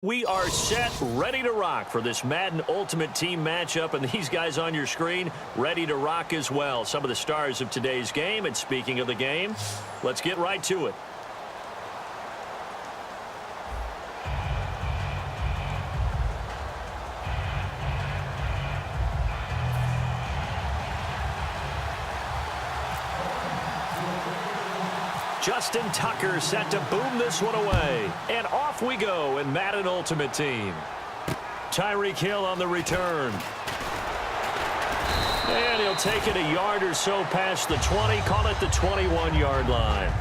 We are set, ready to rock for this Madden Ultimate Team matchup, and these guys on your screen ready to rock as well. Some of the stars of today's game, and speaking of the game, let's get right to it. Justin Tucker set to boom this one away. And off we go in Madden Ultimate Team. Tyreek Hill on the return. And he'll take it a yard or so past the 20, call it the 21-yard line.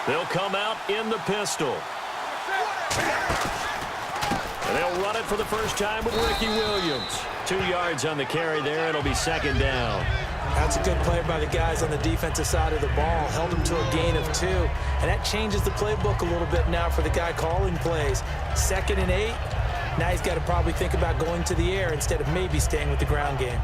They'll come out in the pistol. And they'll run it for the first time with Ricky Williams. 2 yards on the carry there. It'll be second down. That's a good play by the guys on the defensive side of the ball. Held them to a gain of 2. And that changes the playbook a little bit now for the guy calling plays. 2nd and 8. Now he's got to probably think about going to the air instead of maybe staying with the ground game.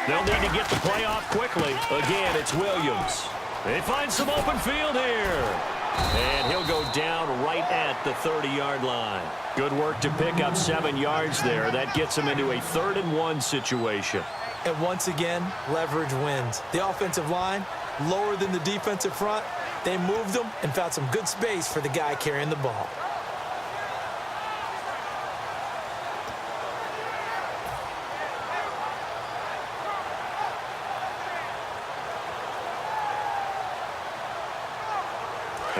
They'll need to get the play off quickly. Again, it's Williams. They find some open field here. And he'll go down right at the 30-yard line. Good work to pick up 7 yards there. That gets him into a 3rd and 1 situation. And once again, leverage wins. The offensive line, lower than the defensive front. They moved them and found some good space for the guy carrying the ball.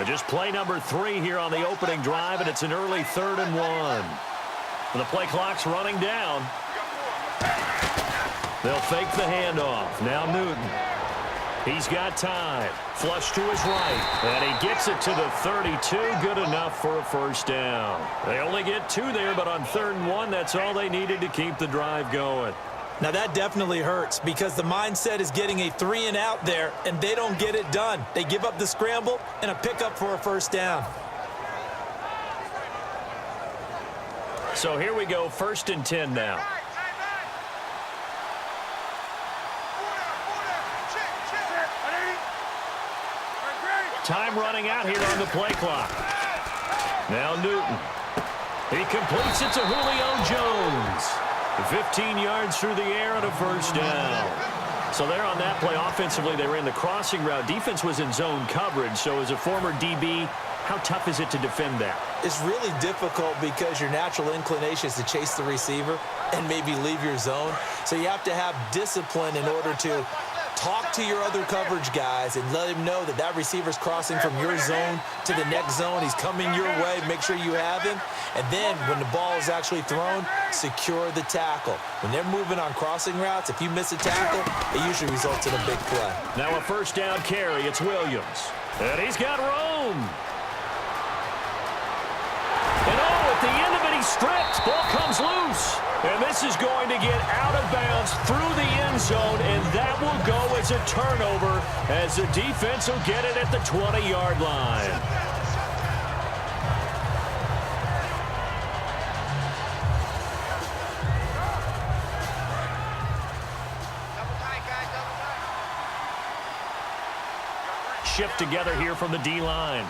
Just play number 3 here on the opening drive, and it's an early 3rd and 1. And the play clock's running down. They'll fake the handoff. Now Newton. He's got time. Flush to his right. And he gets it to the 32. Good enough for a first down. They only get 2 there, but on 3rd and 1, that's all they needed to keep the drive going. Now that definitely hurts because the mindset is getting a 3 and out there, and they don't get it done. They give up the scramble and a pickup for a first down. So here we go, 1st and 10 now. Time running out here on the play clock. Now Newton. He completes it to Julio Jones. 15 yards through the air and a first down. So there on that play, offensively, they ran the crossing route. Defense was in zone coverage, so as a former DB, how tough is it to defend that? It's really difficult because your natural inclination is to chase the receiver and maybe leave your zone. So you have to have discipline in order to talk to your other coverage guys and let him know that that receiver's crossing from your zone to the next zone. He's coming your way. Make sure you have him. And then when the ball is actually thrown, secure the tackle. When they're moving on crossing routes, if you miss a tackle, it usually results in a big play. Now a first down carry. It's Williams. And he's got room. And oh, at the end of it, he stripped. Ball comes loose. And this is going to get out of bounds through the end zone, and that will go as a turnover as the defense will get it at the 20-yard line. Shift together here from the D-line.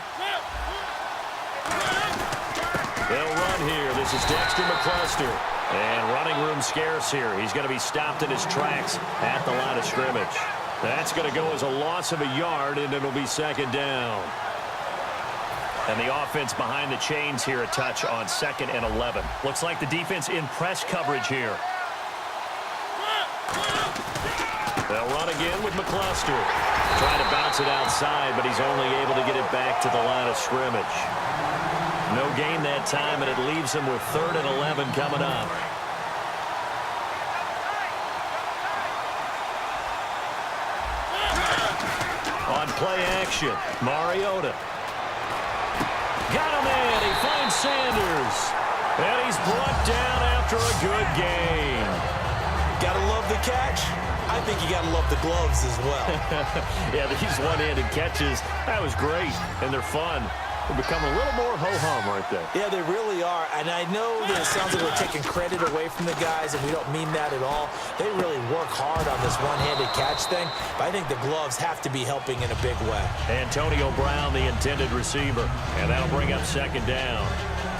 They'll run here. This is Dexter McCluster. And running room scarce here. He's going to be stopped in his tracks at the line of scrimmage. That's going to go as a loss of a yard, and it'll be second down. And the offense behind the chains here a touch on 2nd and 11. Looks like the defense in press coverage here. They'll run again with McCluster. Trying to bounce it outside, but he's only able to get it back to the line of scrimmage. No gain that time, and it leaves him with 3rd and 11 coming up. play action. Mariota. Got a man. He finds Sanders. And he's brought down after a good game. Gotta love the catch. I think you gotta love the gloves as well. Yeah, these one-handed catches, that was great, and they're fun. They become a little more ho-hum, aren't they? Yeah, they really are. And I know that it sounds like we're taking credit away from the guys, and we don't mean that at all. They really work hard on this one-handed catch thing, but I think the gloves have to be helping in a big way. Antonio Brown, the intended receiver, and that'll bring up second down.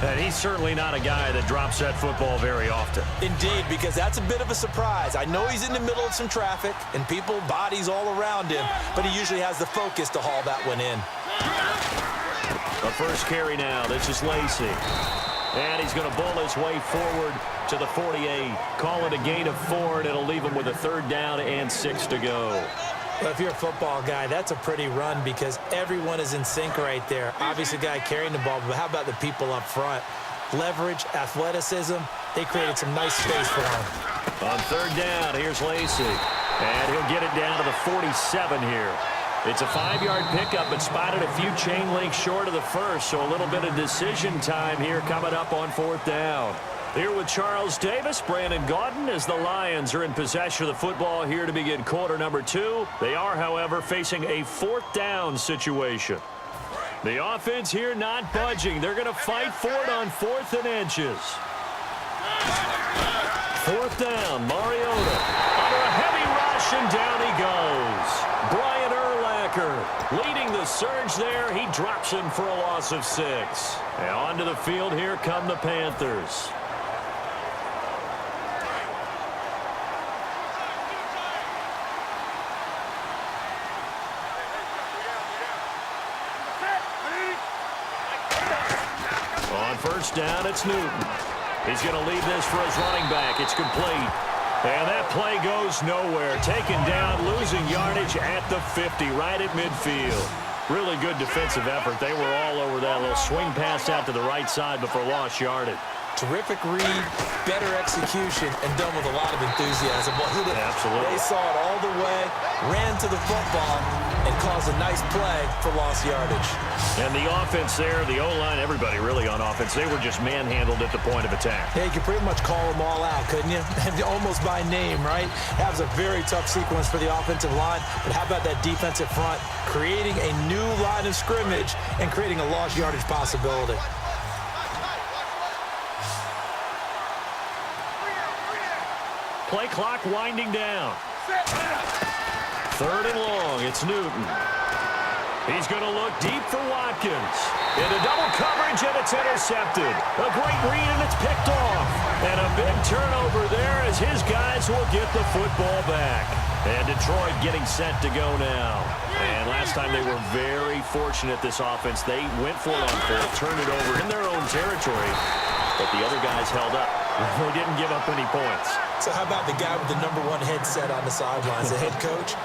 And he's certainly not a guy that drops that football very often. Indeed, because that's a bit of a surprise. I know he's in the middle of some traffic and people, bodies all around him, but he usually has the focus to haul that one in. The first carry now. This is Lacy. And he's going to bull his way forward to the 48. Call it a gain of 4, and it'll leave him with a third down and 6 to go. Well, if you're a football guy, that's a pretty run because everyone is in sync right there. Obviously, the guy carrying the ball, but how about the people up front? Leverage, athleticism, they created some nice space for him. On third down, here's Lacy. And he'll get it down to the 47 here. It's a 5-yard pickup, but spotted a few chain links short of the first, so a little bit of decision time here coming up on fourth down. Here with Charles Davis, Brandon Gaudin, as the Lions are in possession of the football here to begin quarter number 2. They are, however, facing a fourth down situation. The offense here not budging. They're going to fight for it on 4th and inches. Fourth down, Mariota. Under a heavy rush, and down he goes. Brian Urlacher leading the surge there. He drops him for a loss of 6. And onto the field here come the Panthers. On first down, it's Newton. He's going to leave this for his running back. It's complete. And that play goes nowhere. Taken down, losing yardage at the 50, right at midfield. Really good defensive effort. They were all over that little swing pass out to the right side before lost yardage. Terrific read, better execution, and done with a lot of enthusiasm. Absolutely. They saw it all the way, ran to the football, and caused a nice play for lost yardage. And the offense there, the O-line, everybody really on offense, they were just manhandled at the point of attack. Yeah, you could pretty much call them all out, couldn't you? Almost by name, right? That was a very tough sequence for the offensive line, but how about that defensive front, creating a new line of scrimmage and creating a lost yardage possibility. Play clock winding down. Third and long, it's Newton. He's going to look deep for Watkins. Into double coverage, and it's intercepted. A great read, and it's picked off. And a big turnover there as his guys will get the football back. And Detroit getting set to go now. And last time they were very fortunate, this offense. They went for it on fourth, turned it over in their own territory. But the other guys held up. They didn't give up any points. So how about the guy with the #1 headset on the sidelines, the head coach?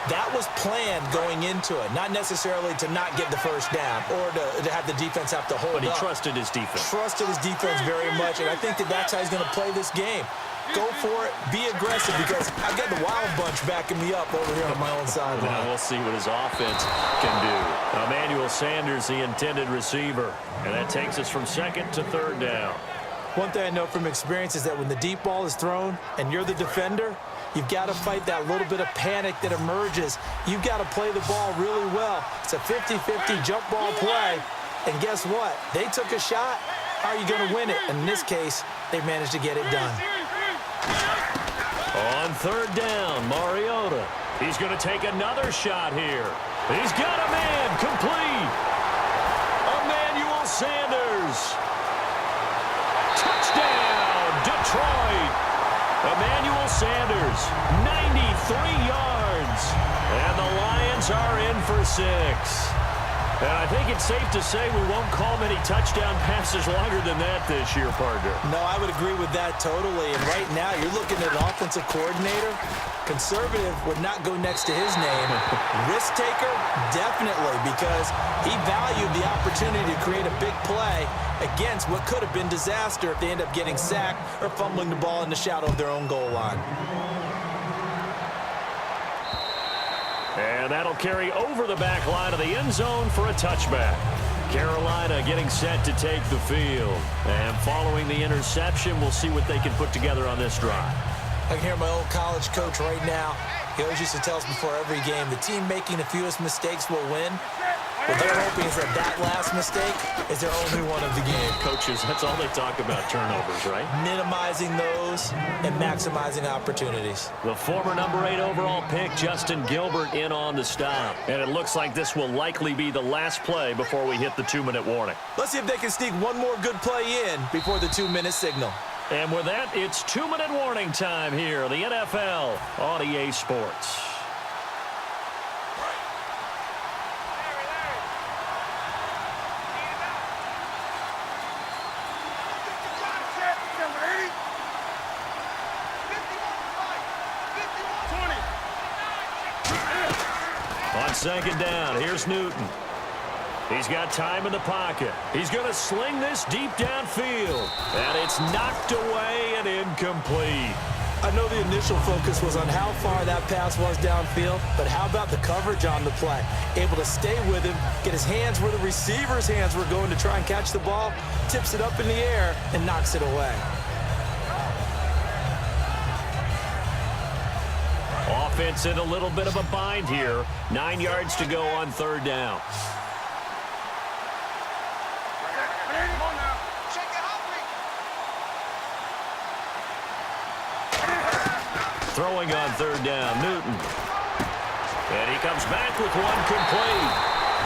That was planned going into it, not necessarily to not get the first down or to have the defense have to hold up. But he trusted his defense. Trusted his defense very much, and I think that's how he's going to play this game. Go for it, be aggressive, because I've got the Wild Bunch backing me up over here on my own sideline. Now we'll see what his offense can do. Emmanuel Sanders, the intended receiver, and that takes us from second to third down. One thing I know from experience is that when the deep ball is thrown and you're the defender, you've got to fight that little bit of panic that emerges. You've got to play the ball really well. It's a 50-50 jump ball play. And guess what? They took a shot. How are you going to win it? And in this case, they managed to get it done. On third down, Mariota. He's going to take another shot here. He's got a man complete. Emmanuel Sanders. Touchdown, Detroit. Emmanuel Sanders, 93 yards. And the Lions are in for 6. And I think it's safe to say we won't call many touchdown passes longer than that this year, partner. No, I would agree with that totally. And right now, you're looking at an offensive coordinator. Conservative would not go next to his name. Risk taker, definitely, because he valued the opportunity to create a big play against what could have been disaster if they end up getting sacked or fumbling the ball in the shadow of their own goal line. And And that'll carry over the back line of the end zone for a touchback. Carolina getting set to take the field. And following the interception, we'll see what they can put together on this drive. I can hear my old college coach right now. He always used to tell us before every game, the team making the fewest mistakes will win. What they're hoping is that last mistake is their only one of the game. Coaches, that's all they talk about, turnovers, right? Minimizing those and maximizing opportunities. The former number 8 overall pick, Justin Gilbert, in on the stop. And it looks like this will likely be the last play before we hit the 2-minute warning. Let's see if they can sneak one more good play in before the 2-minute signal. And with that, it's 2-minute warning time here on the NFL on EA Sports. On second down, here's Newton. He's got time in the pocket. He's going to sling this deep downfield. And it's knocked away and incomplete. I know the initial focus was on how far that pass was downfield, but how about the coverage on the play? Able to stay with him, get his hands where the receiver's hands were going to try and catch the ball, tips it up in the air, and knocks it away. Offense in a little bit of a bind here. 9 yards to go on third down. Throwing on third down, Newton. And he comes back with one complete.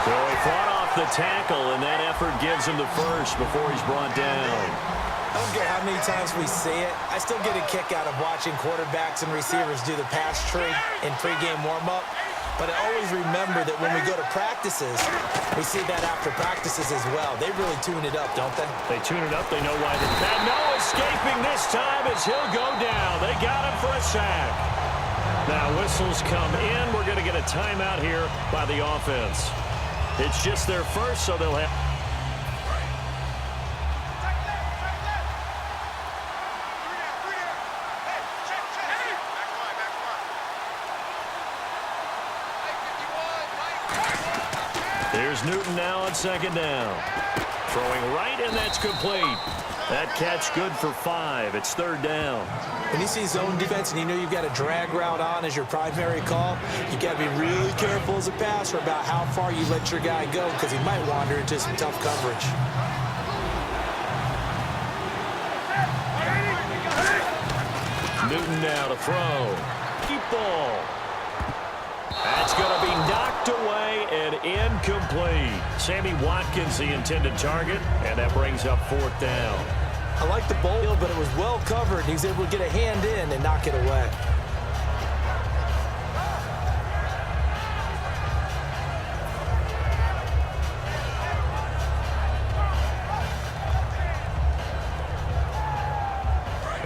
So he fought off the tackle, and that effort gives him the first before he's brought down. I don't care how many times we see it. I still get a kick out of watching quarterbacks and receivers do the pass tree in pregame warm-up. But I always remember that when we go to practices, we see that after practices as well. They really tune it up, don't they? They tune it up. They know why they're bad. No escaping this time as he'll go down. They got him for a sack. Now whistles come in. We're going to get a timeout here by the offense. It's just their first, so they'll have... Here's Newton now on second down. Throwing right, and that's complete. That catch good for 5. It's third down. When you see zone defense and you know you've got a drag route on as your primary call, you got to be really careful as a passer about how far you let your guy go because he might wander into some tough coverage. Newton now to throw. Deep ball. That's going to be knocked away and incomplete. Sammy Watkins, the intended target, and that brings up fourth down. I like the bowl, but it was well covered. He's able to get a hand in and knock it away.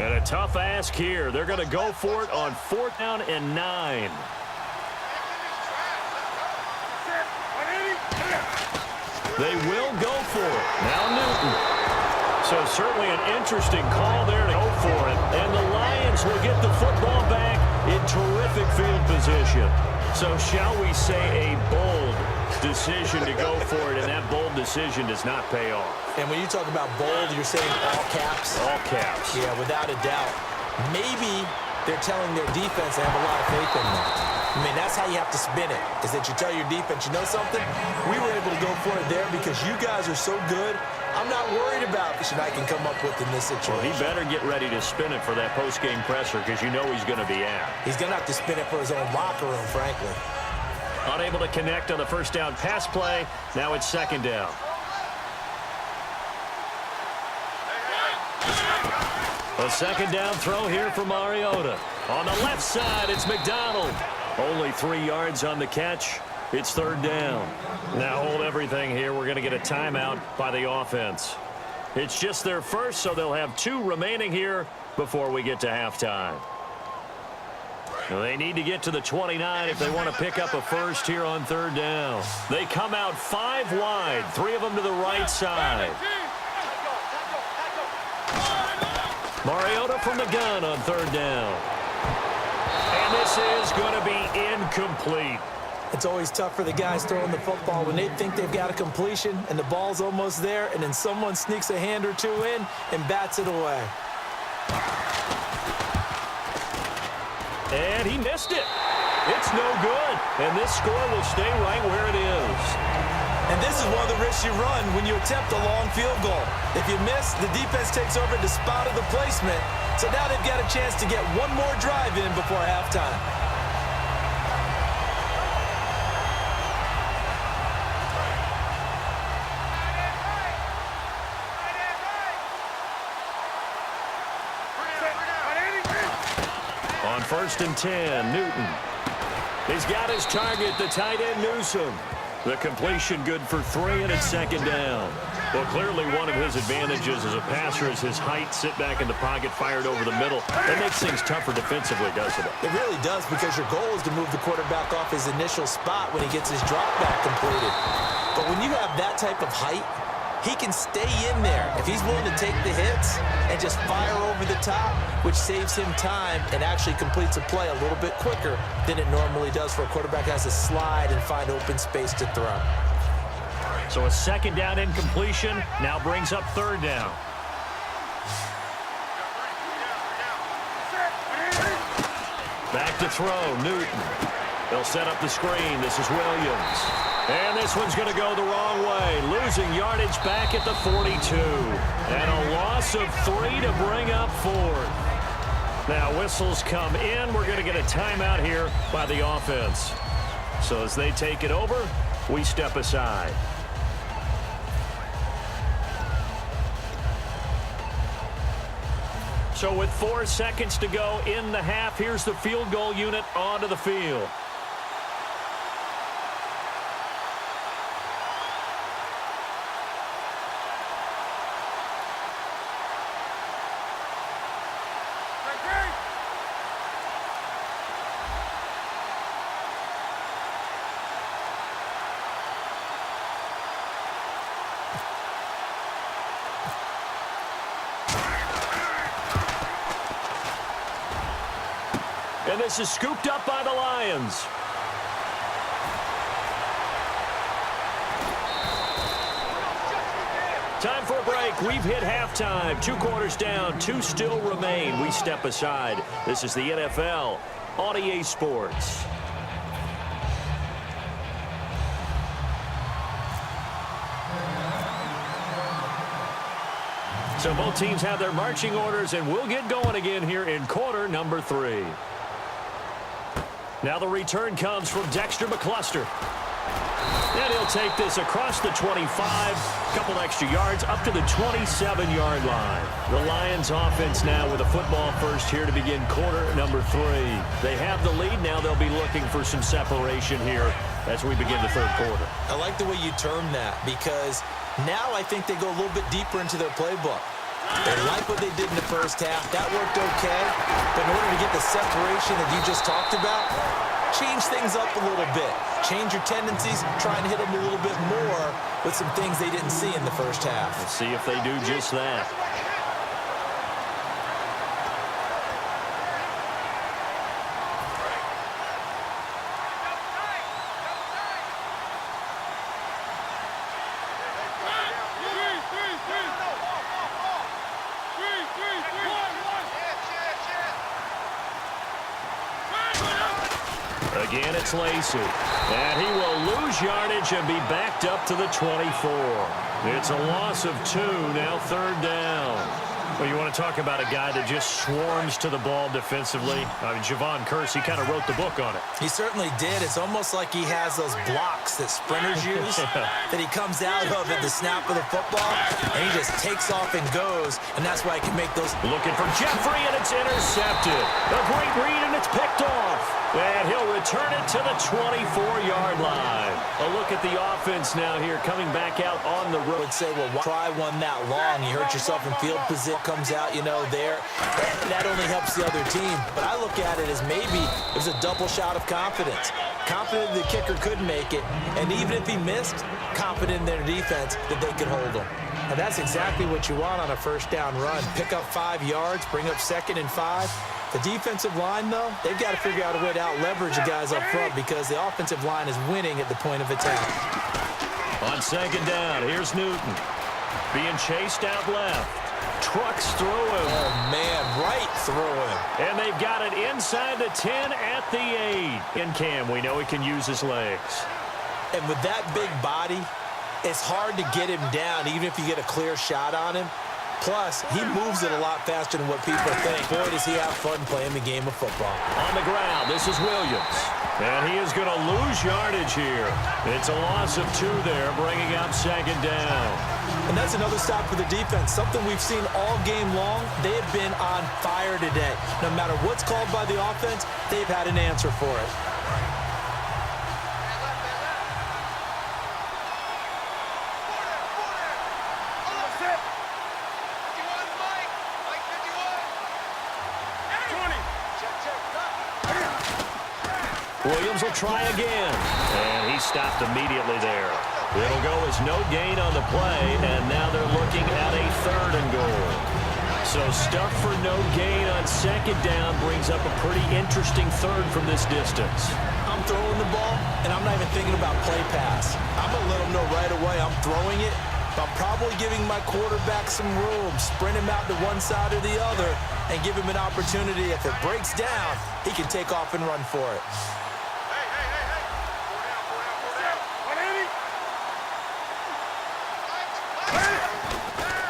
And a tough ask here. They're going to go for it on fourth down and 9. They will go for it. Now Newton. So certainly an interesting call there to go for it. And the Lions will get the football back in terrific field position. So shall we say a bold decision to go for it, and that bold decision does not pay off. And when you talk about bold, you're saying all caps? All caps. Yeah, without a doubt. Maybe they're telling their defense they have a lot of faith in them. I mean, that's how you have to spin it, is that you tell your defense, you know something? We were able to go for it there because you guys are so good. I'm not worried about what I can come up with in this situation. Well, he better get ready to spin it for that post-game presser because you know he's going to be out. He's going to have to spin it for his own locker room, frankly. Unable to connect on the first down pass play. Now it's second down. A second down throw here for Mariota. On the left side, it's McDonald. Only 3 yards on the catch. It's third down. Now hold everything here. We're going to get a timeout by the offense. It's just their first, so they'll have 2 remaining here before we get to halftime. Now they need to get to the 29 if they want to pick up a first here on third down. They come out 5 wide, 3 of them to the right side. Mariota from the gun on third down. And this is going to be incomplete. It's always tough for the guys throwing the football when they think they've got a completion and the ball's almost there, and then someone sneaks a hand or two in and bats it away. And he missed it. It's no good. And this score will stay right where it is. And this is one of the risks you run when you attempt a long field goal. If you miss, the defense takes over the spot of the placement. So now they've got a chance to get one more drive in before halftime. On 1st and 10, Newton. He's got his target, the tight end Newsom. The completion good for 3, and it's 2nd down. Well, clearly one of his advantages as a passer is his height. Sit back in the pocket, fired over the middle. That makes things tougher defensively, doesn't it? It really does, because your goal is to move the quarterback off his initial spot when he gets his drop back completed. But when you have that type of height, he can stay in there if he's willing to take the hits and just fire over the top, which saves him time and actually completes a play a little bit quicker than it normally does for a quarterback who has to slide and find open space to throw. So a 2nd down incompletion now brings up 3rd down. Back to throw, Newton. They'll set up the screen. This is Williams. And this one's going to go the wrong way. Losing yardage back at the 42. And a loss of 3 to bring up 4th. Now whistles come in. We're going to get a timeout here by the offense. So as they take it over, we step aside. So with 4 seconds to go in the half, here's the field goal unit onto the field. And this is scooped up by the Lions. Time for a break. We've hit halftime. 2 quarters down. 2 still remain. We step aside. This is the NFL on EA Sports. So both teams have their marching orders, and we'll get going again here in quarter number 3. Now the return comes from Dexter McCluster. And he'll take this across the 25, a couple extra yards, up to the 27-yard line. The Lions offense now with a football first here to begin quarter number 3. They have the lead. Now they'll be looking for some separation here as we begin the 3rd quarter. I like the way you term that, because now I think they go a little bit deeper into their playbook. They like what they did in the first half. That worked okay. But in order to get the separation that you just talked about, change things up a little bit. Change your tendencies. Try and hit them a little bit more with some things they didn't see in the first half. Let's see if they do just that. Again, it's Lacey. And he will lose yardage and be backed up to the 24. It's a loss of 2, now 3rd down. Well, you want to talk about a guy that just swarms to the ball defensively. I mean, Javon Kearse, he kind of wrote the book on it. He certainly did. It's almost like he has those blocks that sprinters use that he comes out of at the snap of the football, and he just takes off and goes, and that's why he can make those. Looking for Jeffrey, and it's intercepted. A great read, and it's picked off. And he'll return it to the 24-yard line. A look at the offense now here, coming back out on the road. I would say, well, try one that long. You hurt yourself in field position, comes out, there. That only helps the other team. But I look at it as maybe it was a double shot of confidence. Confident the kicker could make it, and even if he missed, confident in their defense that they could hold him. And that's exactly what you want on a first down run. Pick up 5 yards, bring up 2nd and 5. The defensive line, though, they've got to figure out a way to out-leverage the guys up front because the offensive line is winning at the point of attack. On second down, here's Newton. Being chased out left. Trucks through him. Oh, man, right through him. And they've got it inside the 10 at the 8. In Cam, we know he can use his legs. And with that big body, it's hard to get him down, even if you get a clear shot on him. Plus, he moves it a lot faster than what people think. Boy, does he have fun playing the game of football. On the ground, this is Williams. And he is going to lose yardage here. It's a loss of 2 there, bringing up second down. And that's another stop for the defense. Something we've seen all game long. They have been on fire today. No matter what's called by the offense, they've had an answer for it. Williams will try again. And he stopped immediately there. It'll go as no gain on the play, and now they're looking at a 3rd and goal. So stuff for no gain on second down brings up a pretty interesting 3rd from this distance. I'm throwing the ball, and I'm not even thinking about play pass. I'm going to let them know right away I'm throwing it, but I'm probably giving my quarterback some room, sprint him out to one side or the other, and give him an opportunity. If it breaks down, he can take off and run for it.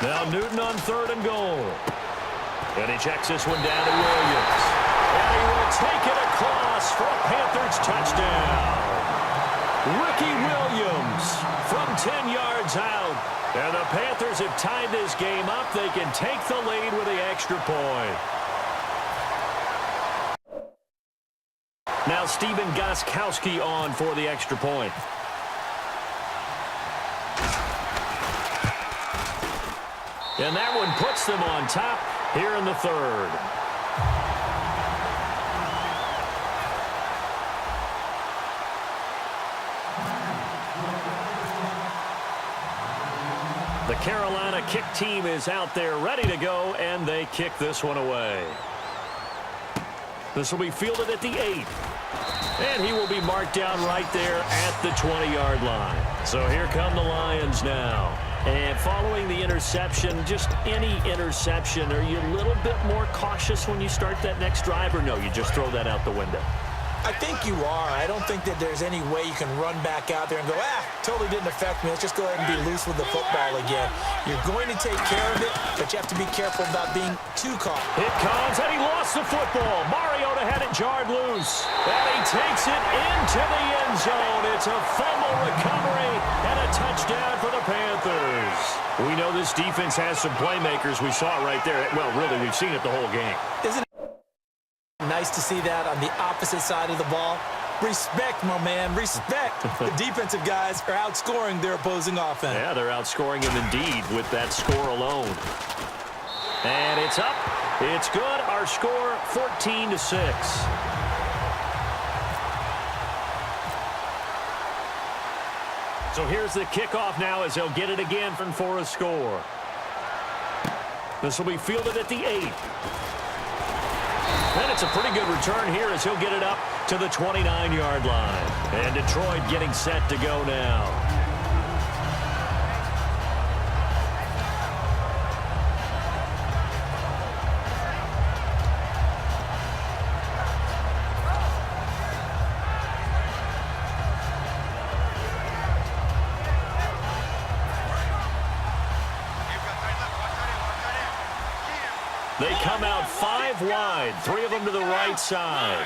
Now Newton on 3rd and goal. And he checks this one down to Williams. And he will take it across for a Panthers touchdown. Ricky Williams from 10 yards out. And the Panthers have tied this game up. They can take the lead with the extra point. Now Stephen Gostkowski on for the extra point. And that one puts them on top here in the 3rd. The Carolina kick team is out there ready to go, and they kick this one away. This will be fielded at the 8. And he will be marked down right there at the 20-yard line. So here come the Lions now. And following the interception, just any interception, are you a little bit more cautious when you start that next drive, or no, you just throw that out the window? I think you are. I don't think that there's any way you can run back out there and go, totally didn't affect me. Let's just go ahead and be loose with the football again. You're going to take care of it, but you have to be careful about being too caught. It comes, and he lost the football. Mariota had it jarred loose. And he takes it into the end zone. It's a fumble recovery and a touchdown for the Panthers. We know this defense has some playmakers. We saw it right there. Well, really, we've seen it the whole game. Isn't it nice to see that on the opposite side of the ball? Respect, my man, respect. The defensive guys are outscoring their opposing offense. Yeah, they're outscoring him indeed with that score alone. And it's up. It's good. Our score, 14-6. So here's the kickoff now as they'll get it again for a score. This will be fielded at the 8. And it's a pretty good return here as he'll get it up to the 29-yard line. And Detroit getting set to go now. They come out 5 wide, 3 of them to the right side.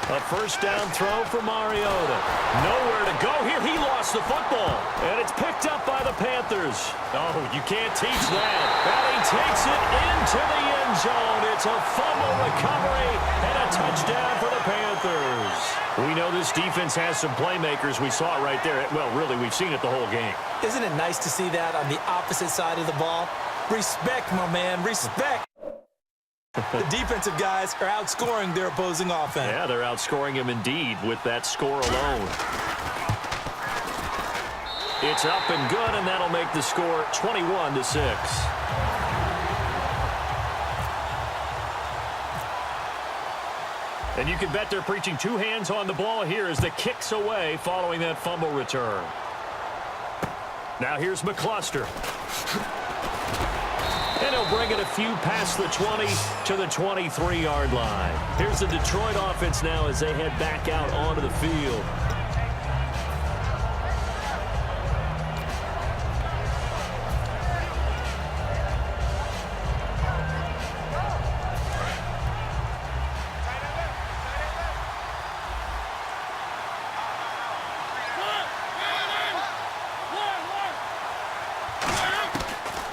A first down throw for Mariota. Nowhere to go here. He lost the football. And it's picked up by the Panthers. Oh, you can't teach that. And he takes it into the end zone. It's a fumble recovery and a touchdown for the Panthers. We know this defense has some playmakers. We saw it right there. Well, really, we've seen it the whole game. Isn't it nice to see that on the opposite side of the ball? Respect, my man, respect. The defensive guys are outscoring their opposing offense. Yeah, they're outscoring him indeed with that score alone. It's up and good, and that'll make the score 21-6. And you can bet they're preaching two hands on the ball here as the kick's away following that fumble return. Now here's McCluster. And he'll bring it a few past the 20 to the 23-yard line. Here's the Detroit offense now as they head back out onto the field.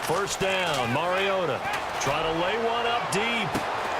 First down, Mariota trying to lay one up deep.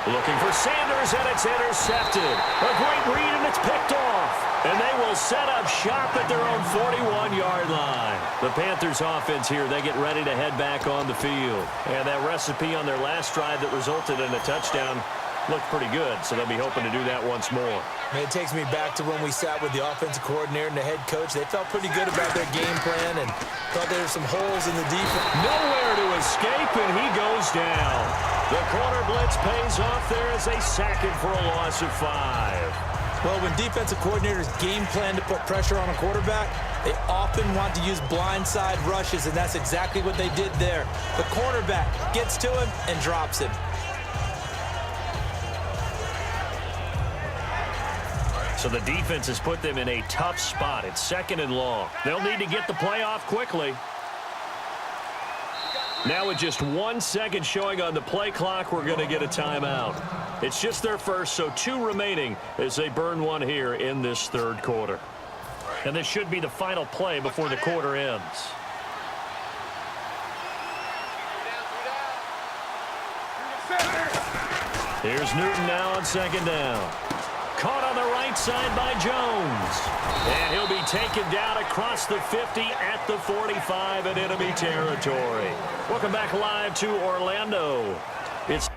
Looking for Sanders, and it's intercepted. A great read, and it's picked off. And they will set up shop at their own 41-yard line. The Panthers offense here, they get ready to head back on the field. And that recipe on their last drive that resulted in a touchdown looked pretty good, so they'll be hoping to do that once more. Man, it takes me back to when we sat with the offensive coordinator and the head coach. They felt pretty good about their game plan and thought there were some holes in the defense. Nowhere to escape, and he goes down. The corner blitz pays off there as they sack him for a loss of 5. Well, when defensive coordinators game plan to put pressure on a quarterback, they often want to use blindside rushes, and that's exactly what they did there. The cornerback gets to him and drops him. So the defense has put them in a tough spot. It's 2nd and long. They'll need to get the play off quickly. Now with just 1 second showing on the play clock, we're going to get a timeout. It's just their first, so 2 remaining as they burn one here in this 3rd quarter. And this should be the final play before the quarter ends. Here's Newton now on 2nd down. Caught on the right side by Jones. And he'll be taken down across the 50 at the 45 in enemy territory. Welcome back live to Orlando. It's